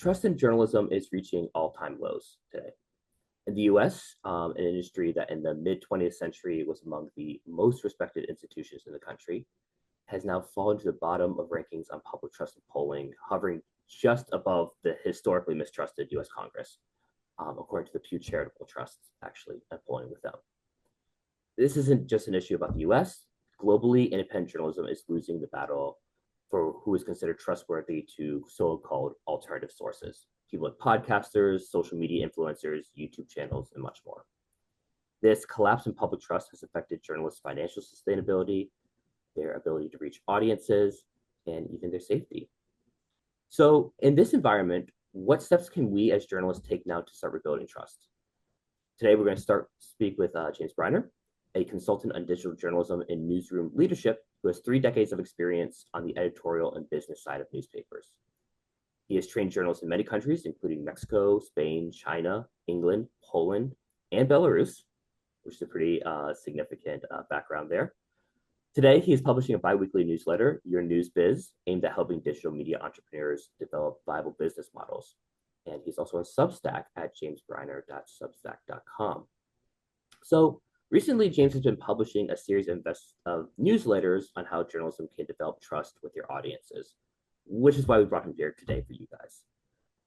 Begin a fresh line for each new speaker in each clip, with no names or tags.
trust in journalism is reaching all-time lows today. In the US, an industry that in the mid 20th century was among the most respected institutions in the country, has now fallen to the bottom of rankings on public trust and polling, hovering just above the historically mistrusted US Congress, according to the Pew Charitable Trust, actually, polling with them. This isn't just an issue about the US. Globally, independent journalism is losing the battle for who is considered trustworthy to so-called alternative sources, people like podcasters, social media influencers, YouTube channels, and much more. This collapse in public trust has affected journalists' financial sustainability, their ability to reach audiences, and even their safety. So in this environment, what steps can we as journalists take now to start rebuilding trust? Today, we're going to speak with James Breiner, a consultant on digital journalism and newsroom leadership who has 3 decades of experience on the editorial and business side of newspapers. He has trained journalists in many countries, including Mexico, Spain, China, England, Poland, and Belarus, which is a pretty significant background there. Today, he is publishing a bi-weekly newsletter, Your News Biz, aimed at helping digital media entrepreneurs develop viable business models. And he's also on Substack at jamesbreiner.substack.com. So recently, James has been publishing a series of newsletters on how journalism can develop trust with your audiences, which is why we brought him here today for you guys.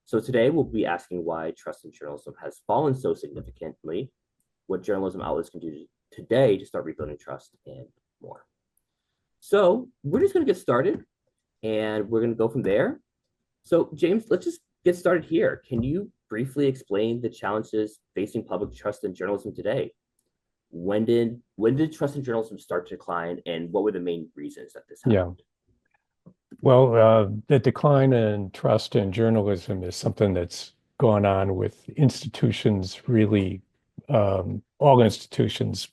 So today, we'll be asking why trust in journalism has fallen so significantly, what journalism outlets can do today to start rebuilding trust, and more. So we're just going to get started, and we're going to go from there. So James, let's just get started here. Can you briefly explain the challenges facing public trust in journalism today? When did trust in journalism start to decline, and what were the main reasons that this happened?
Well, the decline in trust in journalism is something that's gone on with institutions, really, all institutions,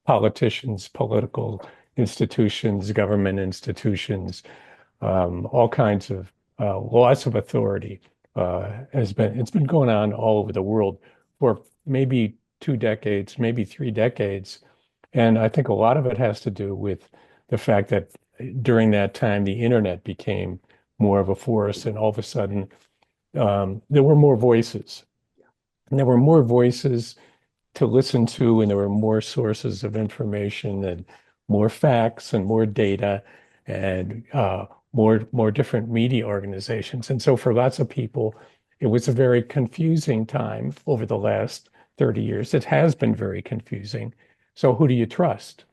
politicians, political institutions, government institutions, all kinds of loss of authority it's been going on all over the world for maybe 2 decades, maybe 3 decades. And I think a lot of it has to do with the fact that during that time, the internet became more of a force, and all of a sudden, there were more voices. And there were more voices to listen to, and there were more sources of information and more facts and more data and more different media organizations. And so for lots of people, it was a very confusing time over the last 30 years. It has been very confusing. So who do you trust?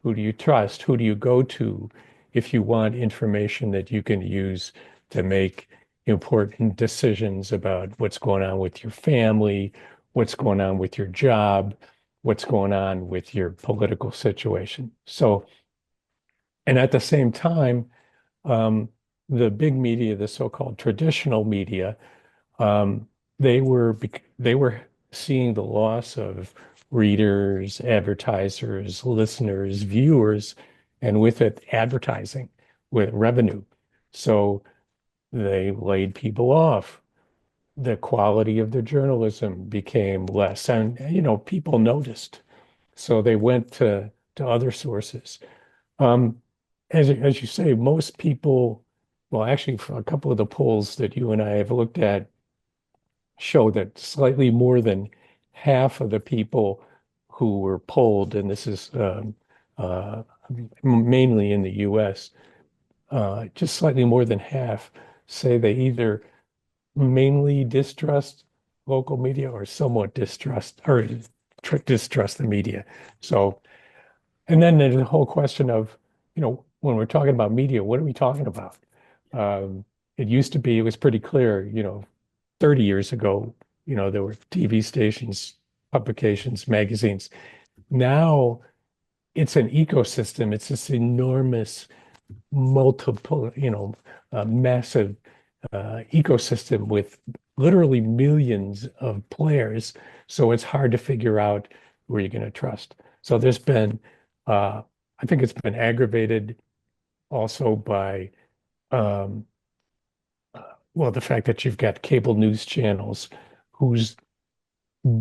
Who do you trust? Who do you go to if you want information that you can use to make important decisions about what's going on with your family, what's going on with your job, what's going on with your political situation? So, and at the same time, the big media, the so-called traditional media, um, they were seeing the loss of readers, advertisers, listeners, viewers, and with it, advertising, with revenue. So they laid people off. The quality of the journalism became less, and people noticed, so they went to other sources. Um, as you say, most people, well, actually, for a couple of the polls that you and I have looked at, show that slightly more than half of the people who were polled, and this is uh, mainly in the U.S., just slightly more than half say they either mainly distrust local media or somewhat distrust the media. So, and then there's the whole question of, when we're talking about media, what are we talking about? It used to be, it was pretty clear, 30 years ago, there were TV stations, publications, magazines. Now it's an ecosystem. It's this enormous, multiple, massive ecosystem with literally millions of players. So it's hard to figure out where you're going to trust. So there's been, I think it's been aggravated also by, um, well, the fact that you've got cable news channels whose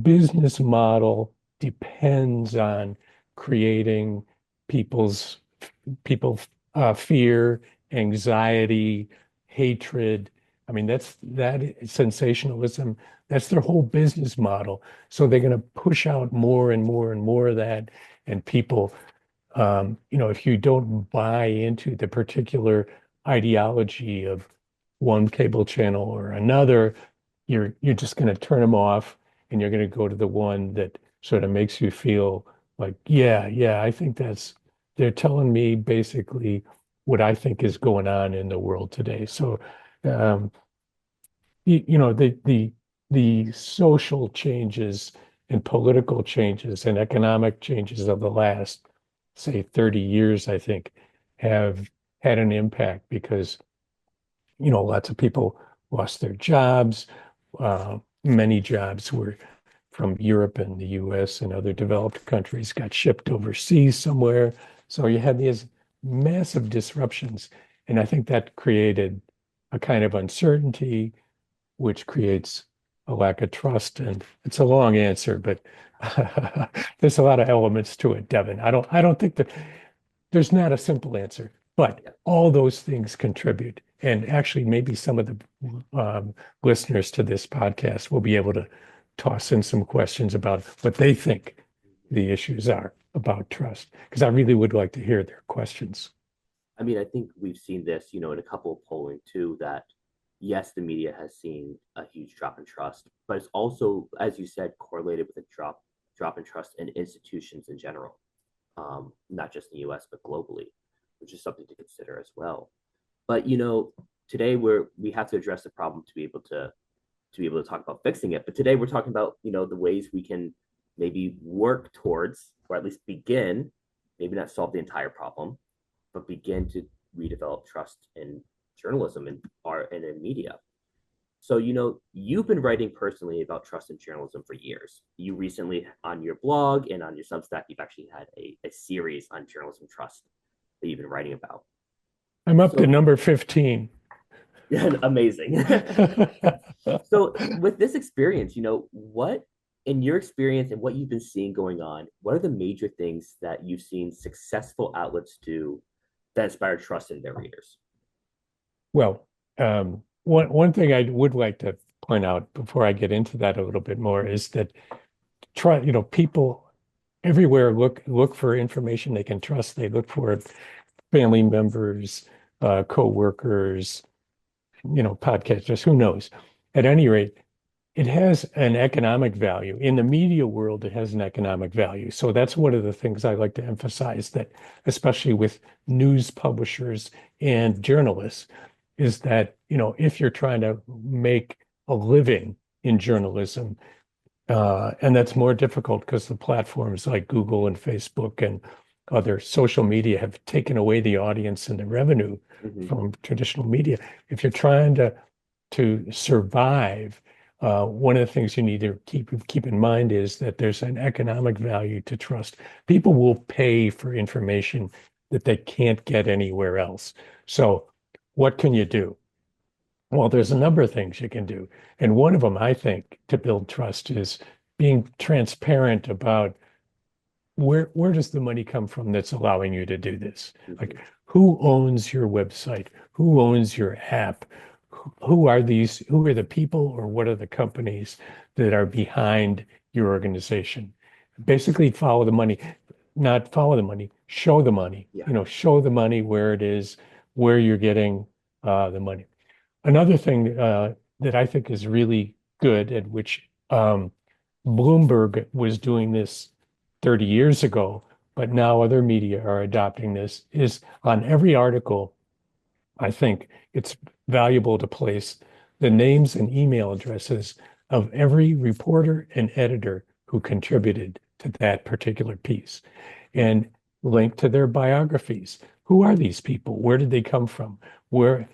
business model depends on creating people's people fear, anxiety, hatred, I mean, that sensationalism, that's their whole business model. So they're going to push out more and more and more of that. And people, if you don't buy into the particular ideology of one cable channel or another, you're just going to turn them off and you're going to go to the one that sort of makes you feel like, yeah, yeah, I think they're telling me basically what I think is going on in the world today. So, um, the social changes and political changes and economic changes of the last, say, 30 years, I think, have had an impact because lots of people lost their jobs. Many jobs were from Europe and the US and other developed countries got shipped overseas somewhere. So you had these massive disruptions. And I think that created a kind of uncertainty, which creates a lack of trust. And it's a long answer, but there's a lot of elements to it, Devin. I don't think that there's not a simple answer, but
Yeah.
all those things contribute. And actually, maybe some of the listeners to this podcast will be able to toss in some questions about what they think the issues are about trust, because I really would like to hear their questions.
I mean, I think we've seen this, in a couple of polling too, that yes, the media has seen a huge drop in trust, but it's also, as you said, correlated with a drop in trust in institutions in general, not just in the U.S. but globally, which is something to consider as well. But today we have to address the problem to be able to talk about fixing it. But today we're talking about the ways we can maybe work towards, or at least begin, maybe not solve the entire problem, but begin to redevelop trust in journalism and art and in media. So, you've been writing personally about trust in journalism for years. You recently, on your blog and on your Substack, you've actually had a series on journalism trust that you've been writing about.
I'm up to
So,
number 15.
amazing. So, with this experience, what, in your experience and what you've been seeing going on, what are the major things that you've seen successful outlets do that inspire trust in their readers?
Well, one thing I would like to point out before I get into that a little bit more is that people everywhere look for information they can trust. They look for family members, co-workers, podcasters, who knows? At any rate, it has an economic value. In the media world, it has an economic value. So that's one of the things I like to emphasize, that especially with news publishers and journalists, is that, if you're trying to make a living in journalism, and that's more difficult because the platforms like Google and Facebook and other social media have taken away the audience and the revenue
Mm-hmm.
from traditional media. If you're trying to survive, one of the things you need to keep in mind is that there's an economic value to trust. People will pay for information that they can't get anywhere else. So what can you do? Well, there's a number of things you can do. And one of them, I think, to build trust is being transparent about where does the money come from that's allowing you to do this?
Mm-hmm.
Like, who owns your website? Who owns your app? Who are the people, or what are the companies that are behind your organization? Basically, follow the money, not follow the money, show the money.
Yeah.
Show the money where it is, where you're getting the money. Another thing that I think is really good, at which Bloomberg was doing this 30 years ago, but now other media are adopting this, is on every article, I think it's valuable to place the names and email addresses of every reporter and editor who contributed to that particular piece and link to their biographies. Who are these people? Where did they come from? Are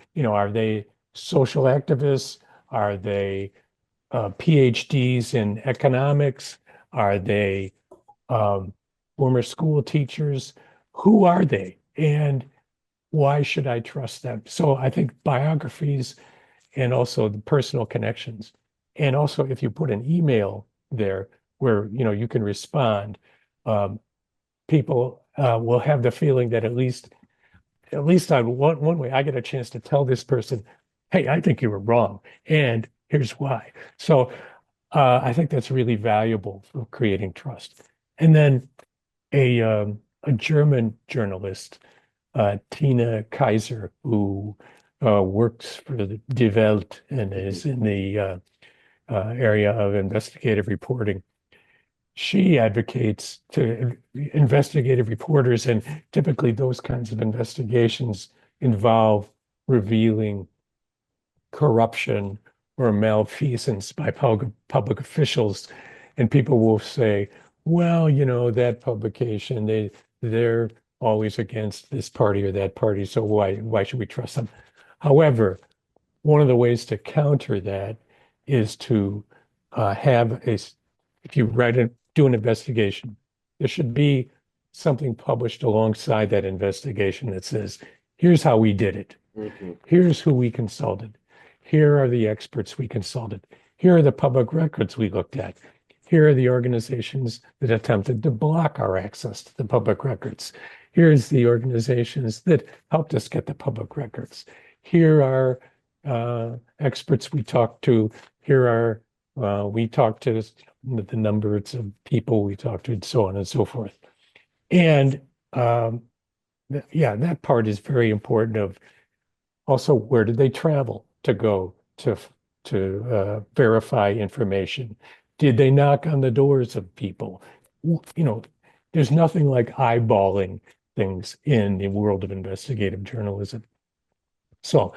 they social activists? Are they PhDs in economics? Are they um, former school teachers? Who are they? And why should I trust them? So I think biographies and also the personal connections. And also if you put an email there where you can respond, um, people will have the feeling that at least on one way I get a chance to tell this person hey, I think you were wrong, and here's why. So I think that's really valuable for creating trust. And then a German journalist, Tina Kaiser, who works for the Die Welt and
Mhm.
is in the area of investigative reporting. She advocates to investigative reporters, and typically those kinds of investigations involve revealing corruption or malfeasance by public officials. And people will say, well, that publication, they're always against this party or that party, so why should we trust them? However, one of the ways to counter that is to have if you do an investigation, there should be something published alongside that investigation that says, here's how we did it.
Mhm.
Here's who we consulted. Here are the experts we consulted. Here are the public records we looked at. Here are the organizations that attempted to block our access to the public records. Here's the organizations that helped us get the public records. Here are experts we talked to. Here are we talked to the numbers of people we talked to, and so on and so forth. And yeah, that part is very important. Of also, where did they travel to go to verify information? Did they knock on the doors of people? You know, there's nothing like eyeballing things in the world of investigative journalism. So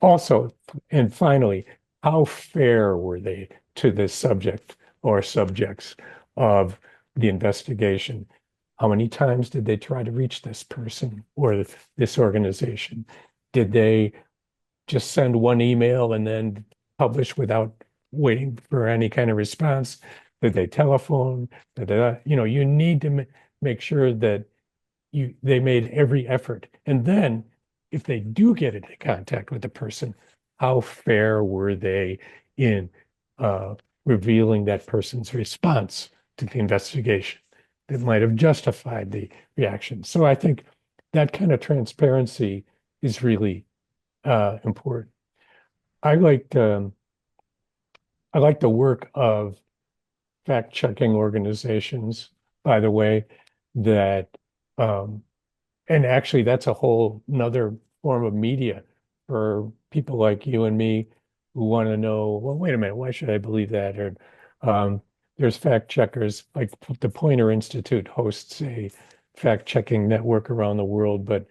also, and finally, how fair were they to the subject or subjects of the investigation? How many times did they try to reach this person or this organization? Did they just send one email and then publish without waiting for any kind of response? Did they telephone? You need to make sure that they made every effort. And then if they do get into contact with the person, how fair were they in uh, revealing that person's response to the investigation that might have justified the reaction? So I think that kind of transparency is really important. I like I like the work of fact-checking organizations, by the way, that um, and actually, that's a whole another form of media for people like you and me who want to know, well, wait a minute, why should I believe that? Or um, there's fact checkers, like the Poynter Institute hosts a fact checking network around the world, but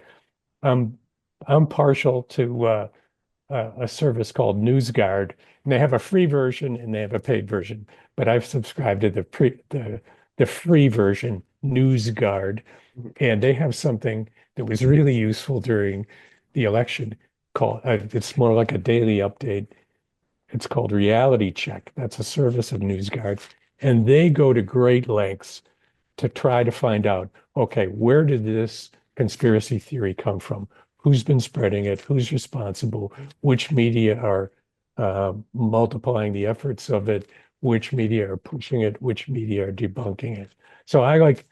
I'm I'm partial to a service called NewsGuard, and they have a free version and they have a paid version. But I've subscribed to the free version, NewsGuard,
Mhm.
and they have something that was really useful during the election called, it's more like a daily update. It's called Reality Check. That's a service of NewsGuard. And they go to great lengths to try to find out, okay, where did this conspiracy theory come from? Who's been spreading it? Who's responsible? Which media are multiplying the efforts of it? Which media are pushing it? Which media are debunking it? So I like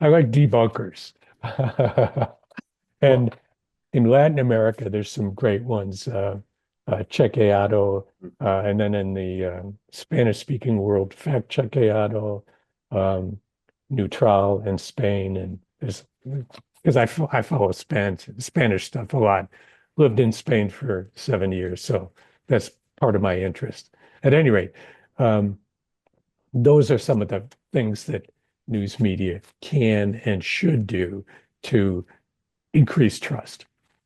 debunkers.
Well,
And in Latin America, there's some great ones. Chequeado,
mhm.
and then in the Spanish-speaking world, Fact Chequeado, um, Neutral in Spain, and there's because I follow Spanish stuff a lot. Lived in Spain for 7 years, so that's part of my interest. At any rate, um, those are some of the things that news media can and should do to increase trust.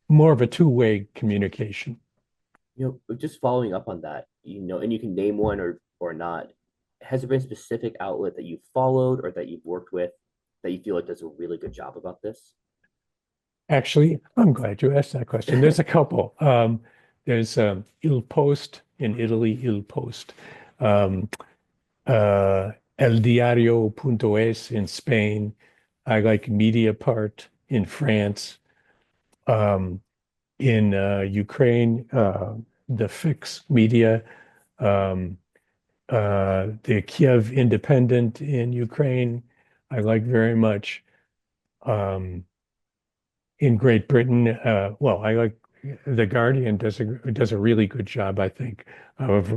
More of a two-way communication.
But just following up on that, and you can name one or not. Has there been a specific outlet that you've followed or that you've worked with that you feel like does a really good job about this?
Actually, I'm glad you asked that question. There's a couple. There's Il Post in Italy, Il Post. Um, El Diario.es in Spain. I like Mediapart in France. Um, in Ukraine, the Fix Media, um, the Kiev Independent in Ukraine, I like very much. In Great Britain, well, I like the Guardian does a really good job, I think, of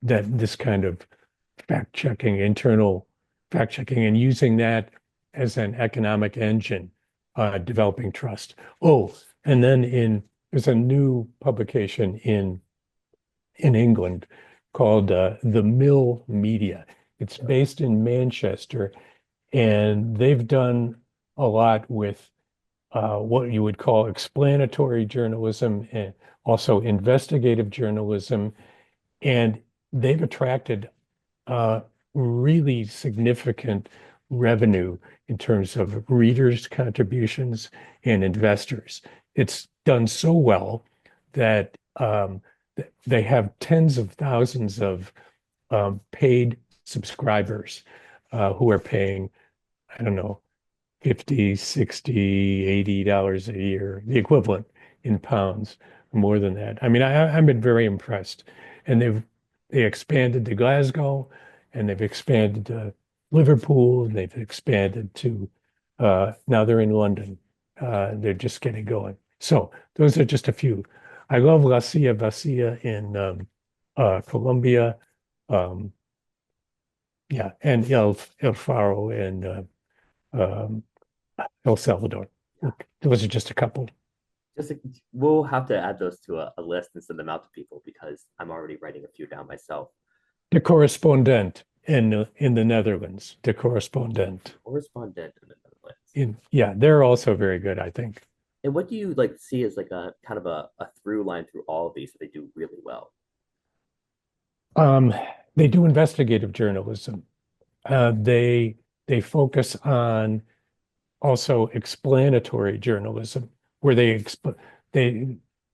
that this kind of fact checking, internal fact checking, and using that as an economic engine, developing trust. Oh, and then there's a new publication in England called The Mill Media. It's based in Manchester, and they've done a lot with what you would call explanatory journalism and also investigative journalism. And they've attracted uh, really significant revenue in terms of readers' contributions and investors. It's done so well that they have tens of thousands of paid subscribers who are paying, I don't know, 50, 60, $80 a year, the equivalent in pounds, more than that. I mean, I've been very impressed. And they expanded to Glasgow, and they've expanded to Liverpool, and they've expanded to now they're in London. They're just getting going. So those are just a few. I love La Silla Vacía in Colombia. Um, yeah, and El Faro in um, El Salvador. Look, those are just a couple.
Just we'll have to add those to a list and send them out to people because I'm already writing a few down myself.
De Correspondent in the Netherlands. De Correspondent.
Correspondent in the Netherlands.
Yeah, they're also very good, I think.
And what do you like see as like a kind of a through line through all of these that they do really well?
Um, they do investigative journalism. They focus on also explanatory journalism, where they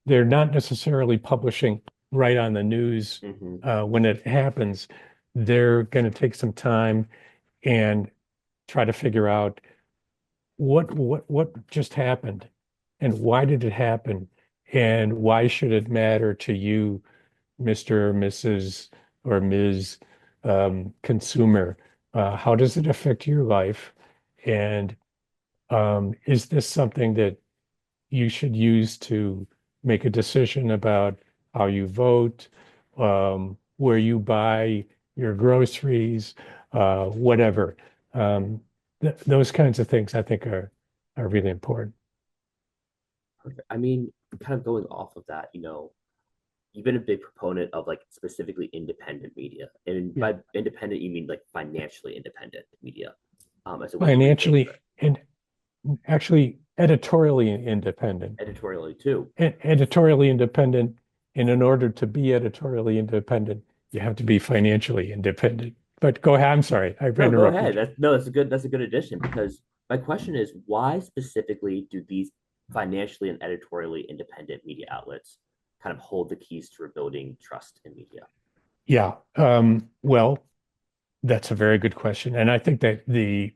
they're not necessarily publishing right on the news
Mm-hmm.
when it happens. They're going to take some time and try to figure out what just happened and why did it happen and why should it matter to you, Mr. or Mrs. or Ms. Consumer? How does it affect your life? And is this something that you should use to make a decision about how you vote, where you buy your groceries, whatever? Th those kinds of things I think are really important.
Perfect. I mean, kind of going off of that, you've been a big proponent of like specifically independent media. And
Yeah,
by independent, you mean like financially independent media, as a way to repay
financially
for it.
and actually editorially independent.
Editorially too.
Editorially independent, and in order to be editorially independent, you have to be financially independent. But go ahead. I'm sorry, I've
No, go
interrupted
ahead.
you.
That's a good addition because my question is why specifically do these financially and editorially independent media outlets kind of hold the keys to rebuilding trust in media?
Yeah. Well, that's a very good question. And I think that the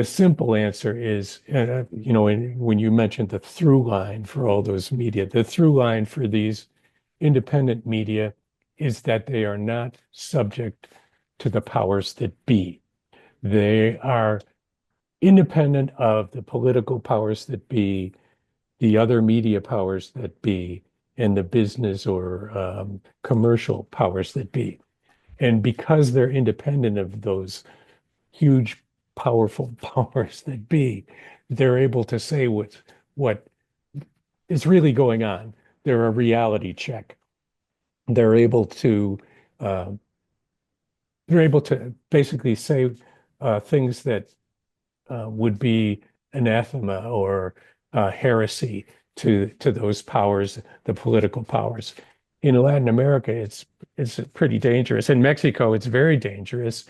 simple answer is, when you mentioned the through line for all those media, the through line for these independent media is that they are not subject to the powers that be. They are independent of the political powers that be, the other media powers that be, and the business or commercial powers that be. And because they're independent of those huge, powerful powers that be, they're able to say what is really going on. They're a reality check. They're able to uh, they're able to basically say things that would be anathema or heresy to those powers, the political powers. In Latin America, it's pretty dangerous. In Mexico, it's very dangerous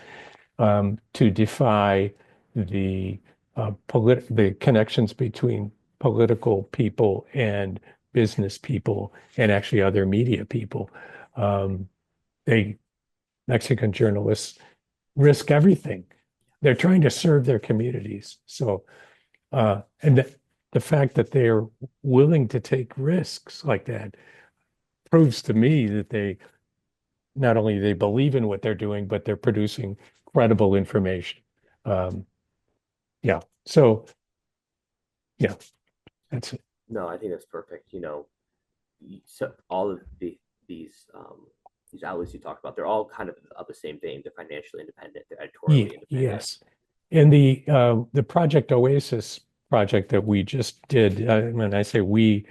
to defy the the connections between political people and business people and actually other media people. Um, they Mexican journalists risk everything. They're trying to serve their communities. So, and the fact that they're willing to take risks like that proves to me that they not only they believe in what they're doing, but they're producing credible information. Um, yeah. So, yeah, that's it.
No, I think that's perfect. So all of these outlets you talked about, they're all kind of the same vein. They're financially independent, they're editorially independent.
Yes. And the Project Oasis project that we just did, when I say we,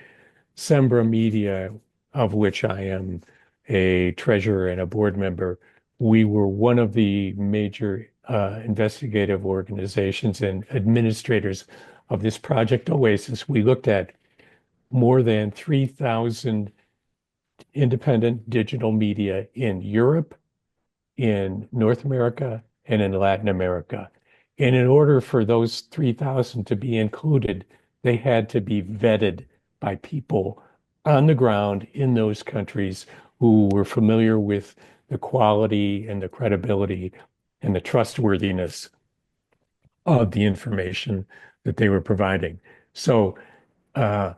Sembra Media, of which I am a treasurer and a board member, we were one of the major investigative organizations and administrators of this Project Oasis. We looked at more than 3,000 independent digital media in Europe, in North America, and in Latin America. And in order for those 3,000 to be included, they had to be vetted by people on the ground in those countries who were familiar with the quality and the credibility and the trustworthiness of the information that they were providing. So uh,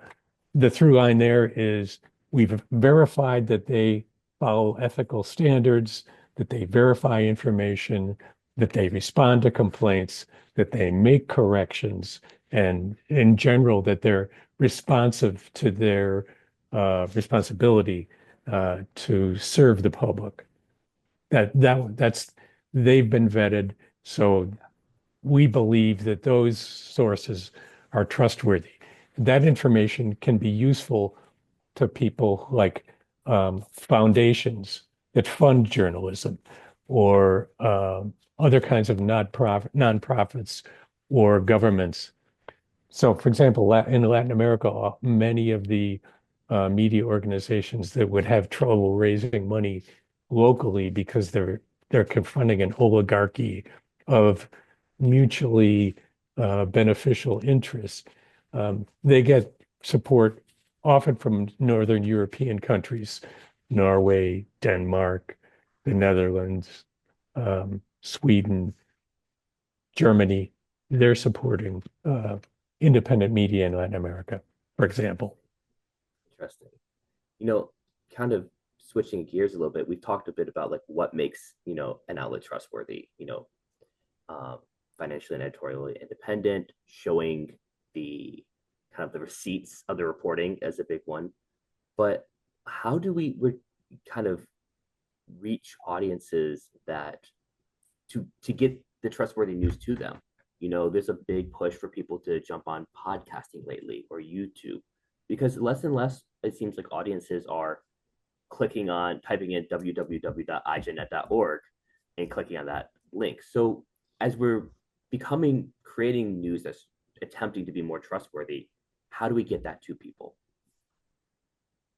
the through line there is we've verified that they follow ethical standards, that they verify information, that they respond to complaints, that they make corrections, and in general, that they're responsive to their responsibility to serve the public. That's they've been vetted, so we believe that those sources are trustworthy. That information can be useful to people like foundations that fund journalism or other kinds of nonprofits or governments. So, for example, in Latin America, many of the media organizations that would have trouble raising money locally because they're confronting an oligarchy of mutually beneficial interests. They get support often from Northern European countries, Norway, Denmark, the Netherlands, Sweden, Germany. They're supporting independent media in Latin America, for example.
Interesting. You know, kind of switching gears a little bit, we've talked a bit about like what makes, an outlet trustworthy, um, financially and editorially independent, showing the kind of the receipts of the reporting as a big one. But how do we kind of reach audiences that to get the trustworthy news to them? There's a big push for people to jump on podcasting lately or YouTube because less and less it seems like audiences are clicking on typing in www.ijnet.org and clicking on that link. So as we're becoming creating news that's attempting to be more trustworthy, how do we get that to people?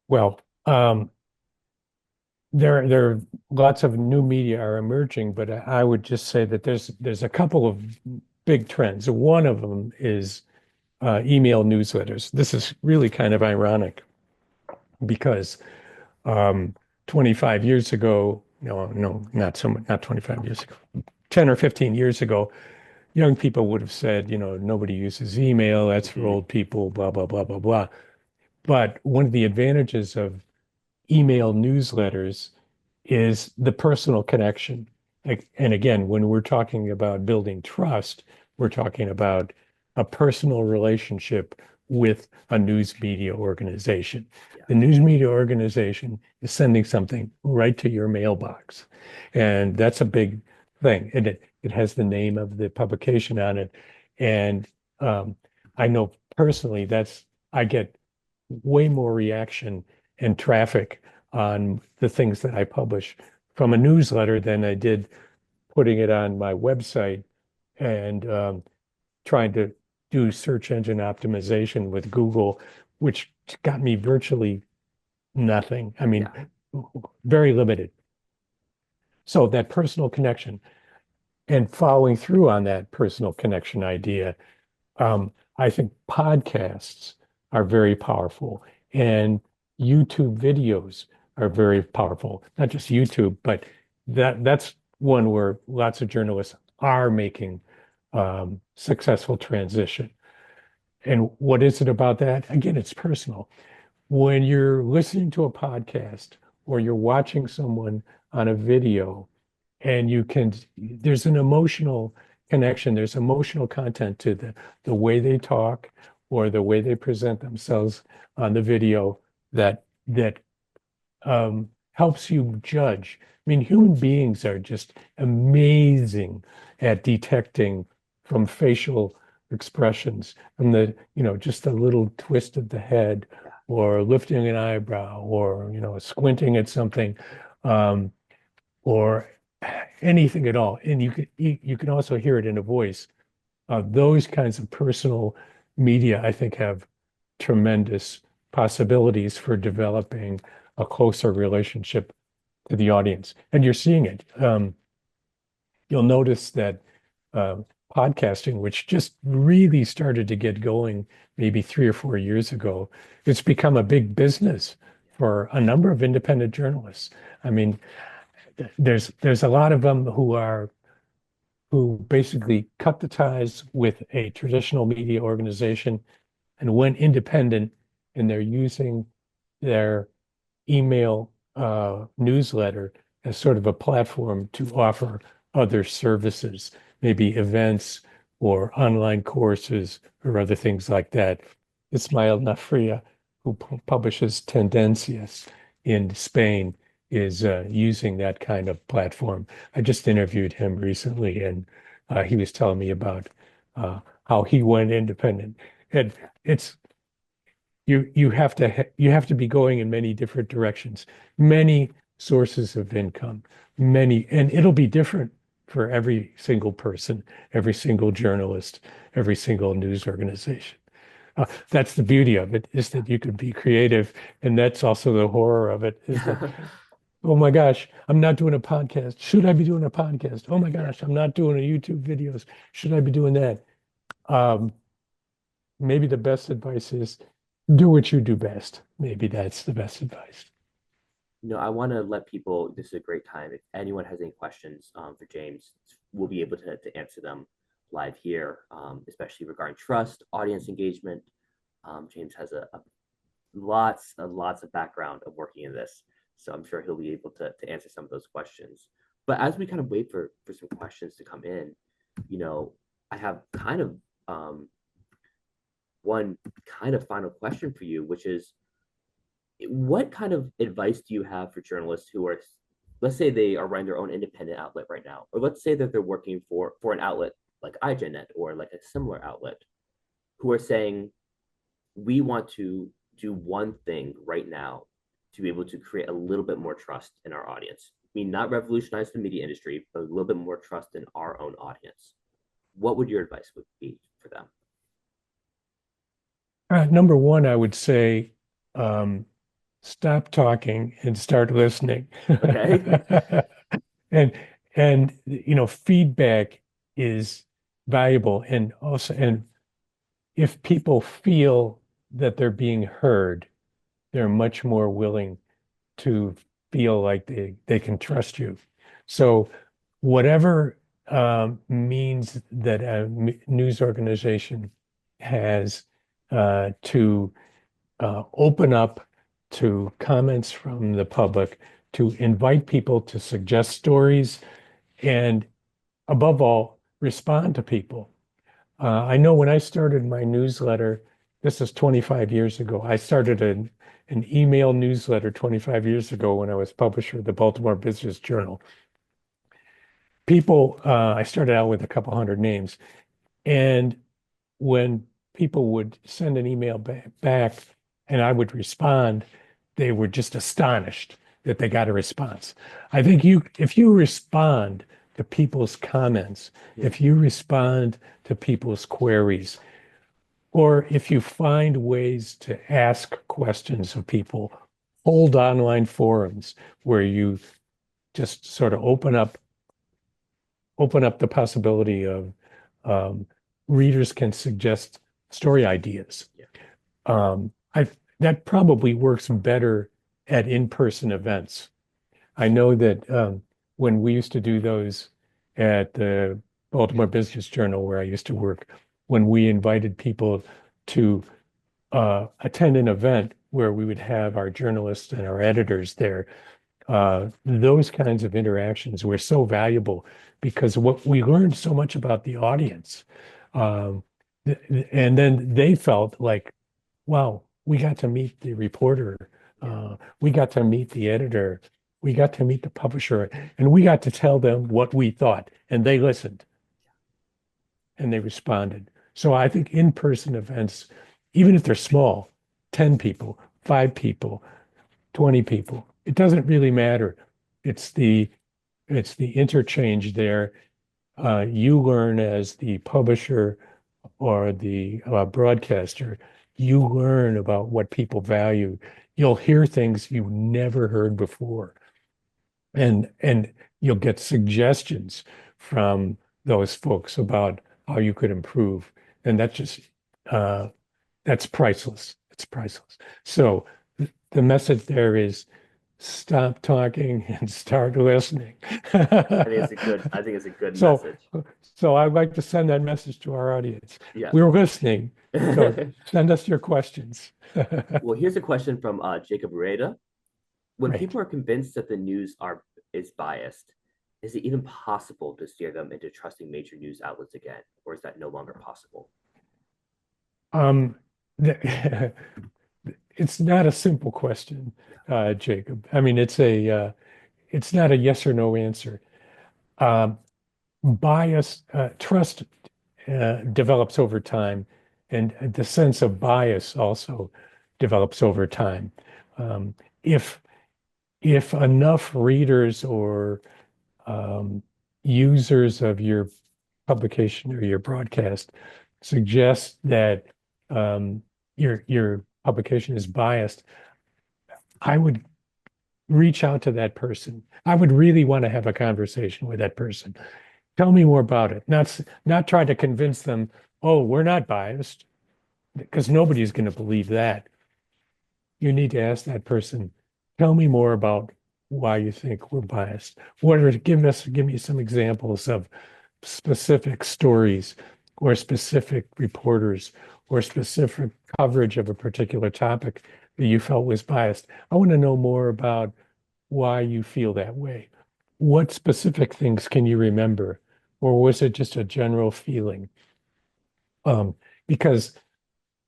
Well, there are lots of new media are emerging, but I would just say that there's a couple of big trends. One of them is email newsletters. This is really kind of ironic because um, 25 years ago, no, not so much, not 25 years ago, 10 or 15 years ago, young people would have said, nobody uses email, that's for
Mm-hmm.
old people, blah, blah, blah, blah, blah. But one of the advantages of email newsletters is the personal connection. Like, and again, when we're talking about building trust, we're talking about a personal relationship with a news media organization.
Yeah.
The news media organization is sending something right to your mailbox. And that's a big thing. And it has the name of the publication on it. And um, I know personally I get way more reaction and traffic on the things that I publish from a newsletter than I did putting it on my website and trying to do search engine optimization with Google, which got me virtually nothing. I mean,
Yeah.
very limited. So that personal connection and following through on that personal connection idea, I think podcasts are very powerful and YouTube videos are very powerful. Not just YouTube, but that's one where lots of journalists are making successful transition. And what is it about that? Again, it's personal. When you're listening to a podcast or you're watching someone on a video and there's an emotional connection, there's emotional content to the way they talk or the way they present themselves on the video that helps you judge. I mean, human beings are just amazing at detecting from facial expressions, from just a little twist of the head
Yeah.
or lifting an eyebrow or, squinting at something, um, or anything at all. And you can also hear it in a voice. Those kinds of personal media, I think, have tremendous possibilities for developing a closer relationship to the audience. And you're seeing it. You'll notice that uh, podcasting, which just really started to get going maybe 3 or 4 years ago, it's become a big business for a number of independent journalists. I mean, there's a lot of them who basically cut the ties with a traditional media organization and went independent, and they're using their email newsletter as sort of a platform to offer other services, maybe events or online courses or other things like that. Ismail Nafria, who publishes Tendencias in Spain, is using that kind of platform. I just interviewed him recently, and he was telling me about how he went independent. And it's you have to be going in many different directions, many sources of income, many, and it'll be different for every single person, every single journalist, every single news organization. That's the beauty of it, is that you could be creative, and that's also the horror of it, is that, oh my gosh, I'm not doing a podcast. Should I be doing a podcast? Oh my
Yeah.
gosh, I'm not doing a YouTube videos. Should I be doing that? Um, Maybe the best advice is do what you do best. Maybe that's the best advice.
I want to let people, this is a great time. If anyone has any questions for James, we'll be able to answer them live here, especially regarding trust, audience engagement. James has a lots of background of working in this. So I'm sure he'll be able to answer some of those questions. But as we kind of wait for some questions to come in, I have kind of one kind of final question for you, which is what kind of advice do you have for journalists who are, let's say they are running their own independent outlet right now, or let's say that they're working for an outlet like IJNet or like a similar outlet, who are saying we want to do one thing right now to be able to create a little bit more trust in our audience. I mean, not revolutionize the media industry, but a little bit more trust in our own audience. What would your advice would be for them?
Number one, I would say stop talking and start listening.
Okay.
And feedback is valuable, and if people feel that they're being heard, they're much more willing to feel like they can trust you. So whatever means that a news organization has to open up to comments from the public, to invite people to suggest stories, and above all, respond to people. I know when I started my newsletter, this is 25 years ago. I started an email newsletter 25 years ago when I was publisher of the Baltimore Business Journal. I started out with a couple hundred names. And when people would send an email back and I would respond, they were just astonished that they got a response. I think if you respond to people's comments,
Yeah.
if you respond to people's queries, or if you find ways to ask questions of people, hold online forums where you just sort of open up the possibility of um, readers can suggest story ideas.
Yeah.
That probably works better at in-person events. I know that when we used to do those at the Baltimore Business Journal, where I used to work, when we invited people to attend an event where we would have our journalists and our editors there, those kinds of interactions were so valuable because what we learned so much about the audience. Um, And then they felt like, wow, we got to meet the reporter.
Yeah.
We got to meet the editor. We got to meet the publisher, and we got to tell them what we thought. And they listened and they responded. So I think in-person events, even if they're small, 10 people, 5 people, 20 people, it doesn't really matter. It's the it's the interchange there. You learn as the publisher or the broadcaster, you learn about what people value. You'll hear things you never heard before, and you'll get suggestions from those folks about how you could improve. And uh, that's priceless. It's priceless. So the message there is stop talking and start listening.
I think it's a good
So,
message.
so I'd like to send that message to our audience.
Yes.
We're listening. So send us your questions.
Well, here's a question from Jacob Reda. When
Great.
people are convinced that the news are is biased, is it even possible to steer them into trusting major news outlets again, or is that no longer possible?
Um, it's not a simple question,
Yeah.
Jacob. I mean, it's not a yes or no answer. Um, trust develops over time, and the sense of bias also develops over time. Um, if if enough readers or um, users of your publication or your broadcast suggest that your publication is biased, I would reach out to that person. I would really want to have a conversation with that person. Tell me more about it. Not try to convince them, oh, we're not biased, because nobody's going to believe that. You need to ask that person, tell me more about why you think we're biased. Give me some examples of specific stories or specific reporters or specific coverage of a particular topic that you felt was biased. I want to know more about why you feel that way. What specific things can you remember? Or was it just a general feeling? Um, because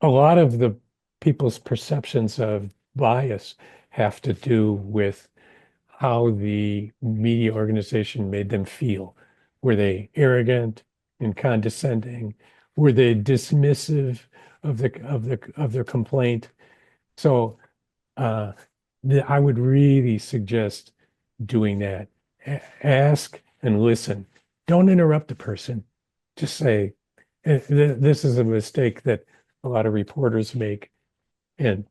a lot of the people's perceptions of bias have to do with how the media organization made them feel. Were they arrogant and condescending? Were they dismissive of their complaint? So uh, I would really suggest doing that. Ask and listen. Don't interrupt the person. Just say, This is a mistake that a lot of reporters make, and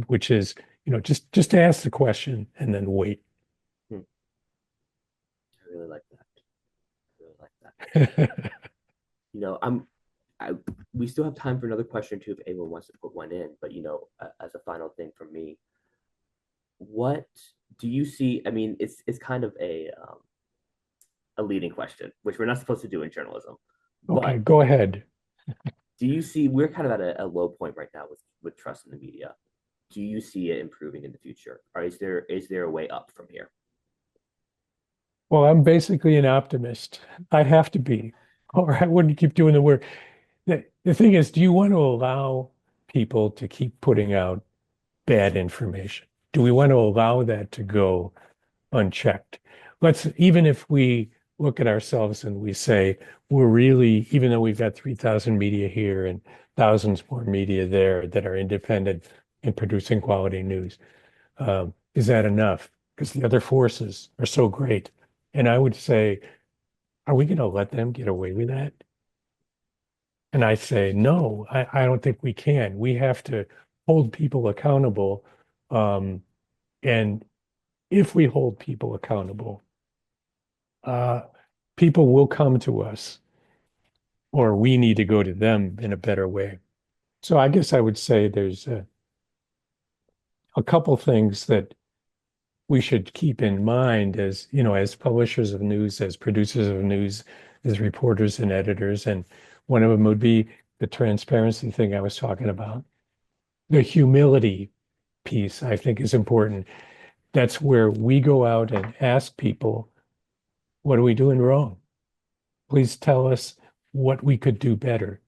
which is, just ask the question and then wait."
Hmm. I really like that. I really like that. You know, I we still have time for another question too if anyone wants to put one in. But as a final thing from me, what do you see? I mean, it's kind of a leading question, which we're not supposed to do in journalism.
Okay,
But
go ahead.
do you see we're kind of at a low point right now with trust in the media? Do you see it improving in the future, or is there a way up from here?
Well, I'm basically an optimist. I have to be, or I wouldn't keep doing the work. The thing is, do you want to allow people to keep putting out bad information? Do we want to allow that to go unchecked? Even if we look at ourselves and we say, we're really, even though we've got 3,000 media here and thousands more media there that are independent in producing quality news, is that enough? Because the other forces are so great. And I would say, are we going to let them get away with that? And I say, no, I don't think we can. We have to hold people accountable. Um, and if we hold people accountable, uh, people will come to us, or we need to go to them in a better way. So I guess I would say there's a couple things that we should keep in mind as, as publishers of news, as producers of news, as reporters and editors. And one of them would be the transparency thing I was talking about. The humility piece, I think, is important. That's where we go out and ask people, what are we doing wrong? Please tell us what we could do better.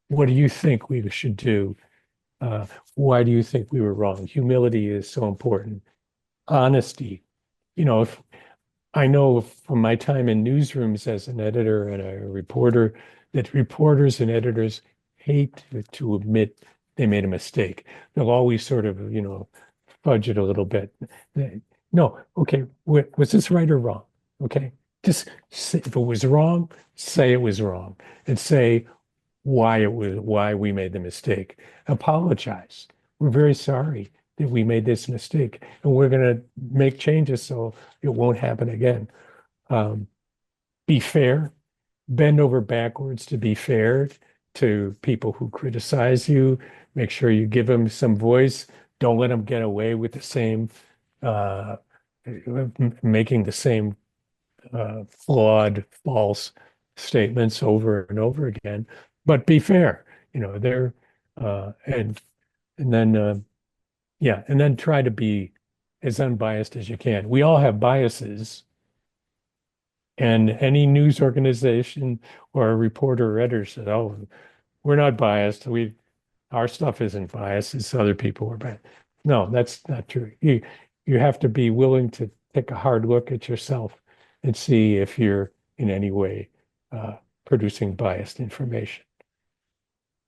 what do you think we should do? Uh, why do you think we were wrong? Humility is so important. Honesty. If I know from my time in newsrooms as an editor and a reporter that reporters and editors hate to admit they made a mistake. They'll always sort of, fudge it a little bit. No, okay, was this right or wrong? Okay, just say, if it was wrong, say it was wrong, and say why we made the mistake. Apologize. We're very sorry that we made this mistake, and we're going to make changes so it won't happen again. Um, be fair, bend over backwards to be fair to people who criticize you. Make sure you give them some voice. Don't let them get away with the same, uh, making the same flawed, false statements over and over again. But be fair. They're uh, and and then yeah, and then try to be as unbiased as you can. We all have biases, and any news organization or a reporter or editor said, "Oh, we're not biased. Our stuff isn't biased. It's other people are biased." No, that's not true. You have to be willing to take a hard look at yourself and see if you're in any way uh, producing biased information.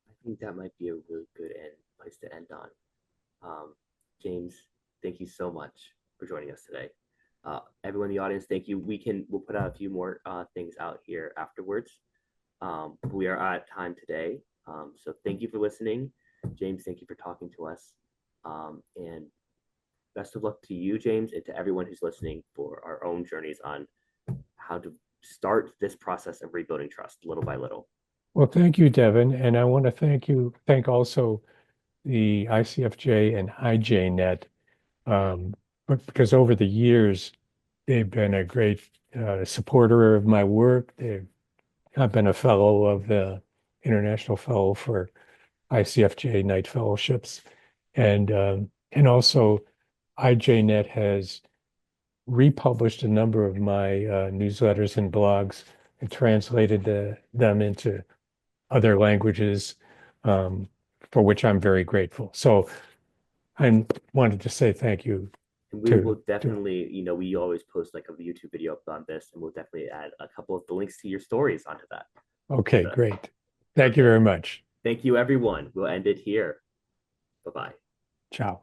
I think that might be a really good place to end on. James, thank you so much for joining us today. Everyone in the audience, thank you. We'll put out a few more things out here afterwards. We are out of time today. So thank you for listening. James, thank you for talking to us. And best of luck to you, James, and to everyone who's listening for our own journeys on how to start this process of rebuilding trust little by little.
Well, thank you, Devin, and I want to thank also the ICFJ and IJNet, because over the years they've been a great supporter of my work. I've been a fellow of the International Fellow for ICFJ Night Fellowships, and also IJNet has republished a number of my newsletters and blogs and translated them into other languages, um, for which I'm very grateful. So I wanted to say thank you
And we will
to
definitely, we always post like a YouTube video up on this, and we'll definitely add a couple of the links to your stories onto that.
okay,
So,
great. Thank you
perfect.
very much.
Thank you, everyone. We'll end it here. Bye bye.
Ciao.